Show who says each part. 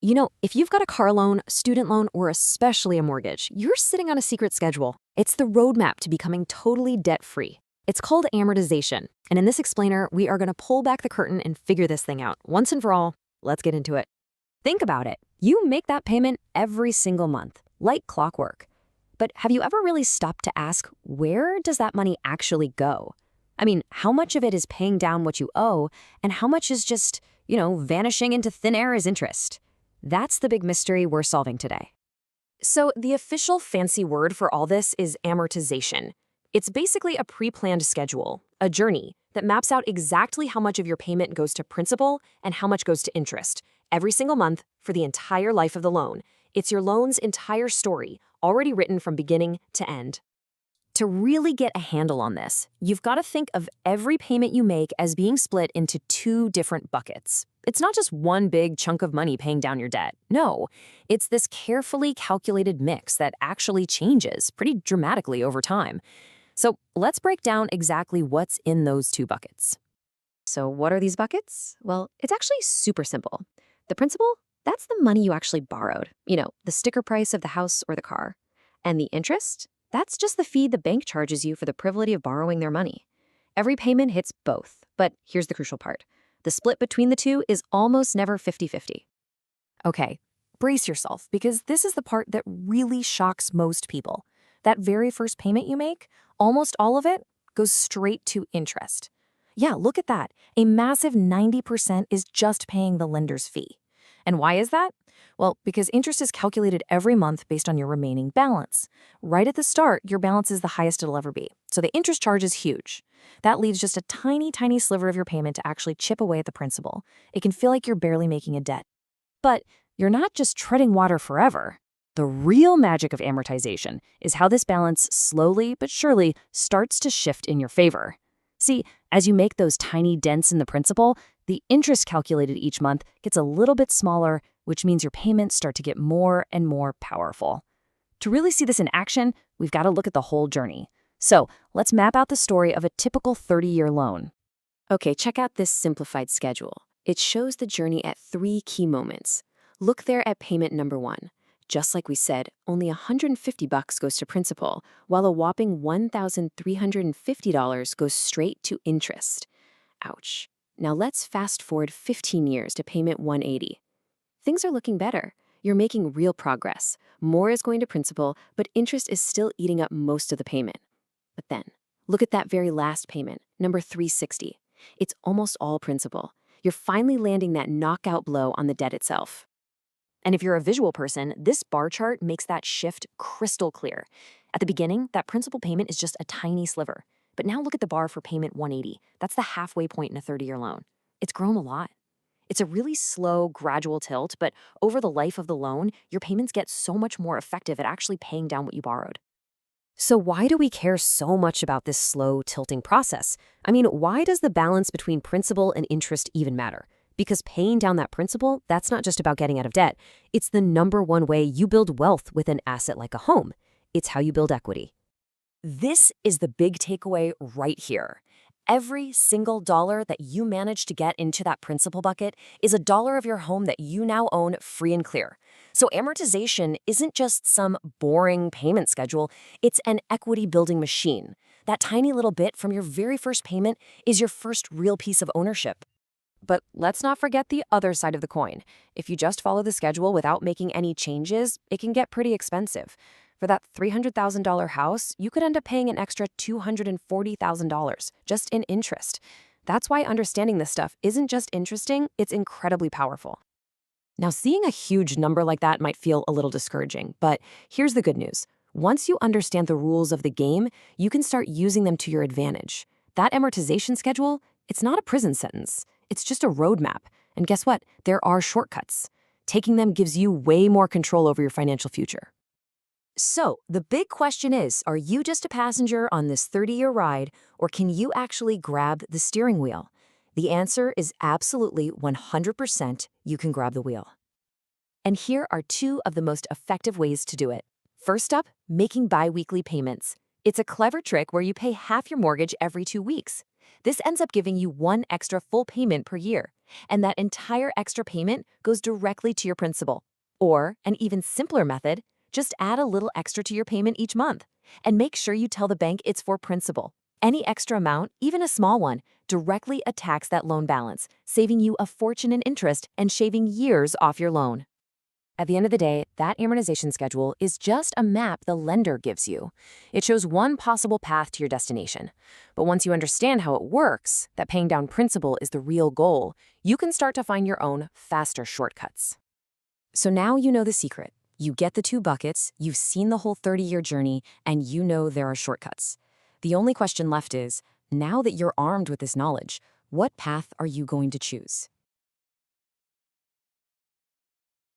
Speaker 1: If you've got a car loan, student loan, or especially a mortgage, you're sitting on a secret schedule. It's the roadmap to becoming totally debt-free. It's called amortization. And in this explainer, we are going to pull back the curtain and figure this thing out. Once and for all, let's get into it. Think about it. You make that payment every single month, like clockwork. But have you ever really stopped to ask, where does that money actually go? I mean, how much of it is paying down what you owe, and how much is just, vanishing into thin air as interest? That's the big mystery we're solving today. So the official fancy word for all this is amortization. It's basically a pre-planned schedule, a journey that maps out exactly how much of your payment goes to principal and how much goes to interest every single month for the entire life of the loan. It's your loan's entire story, already written from beginning to end. To really get a handle on this, you've got to think of every payment you make as being split into two different buckets. It's not just one big chunk of money paying down your debt. No, it's this carefully calculated mix that actually changes pretty dramatically over time. So let's break down exactly what's in those two buckets. So what are these buckets? Well, it's actually super simple. The principal, that's the money you actually borrowed. The sticker price of the house or the car. And the interest? That's just the fee the bank charges you for the privilege of borrowing their money. Every payment hits both, but here's the crucial part. The split between the two is almost never 50-50. Okay, brace yourself, because this is the part that really shocks most people. That very first payment you make, almost all of it goes straight to interest. Yeah, look at that. A massive 90% is just paying the lender's fee. And why is that? Well, because interest is calculated every month based on your remaining balance. Right at the start, your balance is the highest it'll ever be. So the interest charge is huge. That leaves just a tiny, tiny sliver of your payment to actually chip away at the principal. It can feel like you're barely making a debt. But you're not just treading water forever. The real magic of amortization is how this balance slowly but surely starts to shift in your favor. See, as you make those tiny dents in the principal, the interest calculated each month gets a little bit smaller, which means your payments start to get more and more powerful. To really see this in action, we've got to look at the whole journey. So let's map out the story of a typical 30-year loan. Okay, check out this simplified schedule. It shows the journey at 3 key moments. Look there at payment number 1. Just like we said, only $150 goes to principal, while a whopping $1,350 goes straight to interest. Ouch. Now let's fast forward 15 years to payment 180. Things are looking better. You're making real progress. More is going to principal, but interest is still eating up most of the payment. But then, look at that very last payment, number 360. It's almost all principal. You're finally landing that knockout blow on the debt itself. And if you're a visual person, this bar chart makes that shift crystal clear. At the beginning, that principal payment is just a tiny sliver. But now look at the bar for payment 180. That's the halfway point in a 30-year loan. It's grown a lot. It's a really slow, gradual tilt, but over the life of the loan, your payments get so much more effective at actually paying down what you borrowed. So why do we care so much about this slow tilting process? I mean, why does the balance between principal and interest even matter? Because paying down that principal, that's not just about getting out of debt. It's the number one way you build wealth with an asset like a home. It's how you build equity. This is the big takeaway right here. Every single dollar that you manage to get into that principal bucket is a dollar of your home that you now own free and clear. So amortization isn't just some boring payment schedule, it's an equity building machine. That tiny little bit from your very first payment is your first real piece of ownership. But let's not forget the other side of the coin. If you just follow the schedule without making any changes, it can get pretty expensive. For that $300,000 house, you could end up paying an extra $240,000 just in interest. That's why understanding this stuff isn't just interesting, it's incredibly powerful. Now, seeing a huge number like that might feel a little discouraging, but here's the good news. Once you understand the rules of the game, you can start using them to your advantage. That amortization schedule, it's not a prison sentence. It's just a roadmap. And guess what? There are shortcuts. Taking them gives you way more control over your financial future. So, the big question is, are you just a passenger on this 30-year ride, or can you actually grab the steering wheel? The answer is absolutely 100% you can grab the wheel. And here are 2 of the most effective ways to do it. First up, making bi-weekly payments. It's a clever trick where you pay half your mortgage every 2 weeks. This ends up giving you one extra full payment per year, and that entire extra payment goes directly to your principal. Or, an even simpler method, just add a little extra to your payment each month, and make sure you tell the bank it's for principal. Any extra amount, even a small one, directly attacks that loan balance, saving you a fortune in interest and shaving years off your loan. At the end of the day, that amortization schedule is just a map the lender gives you. It shows one possible path to your destination. But once you understand how it works, that paying down principal is the real goal, you can start to find your own faster shortcuts. So now you know the secret. You get the two buckets, you've seen the whole 30-year journey, and you know there are shortcuts. The only question left is, now that you're armed with this knowledge, what path are you going to choose?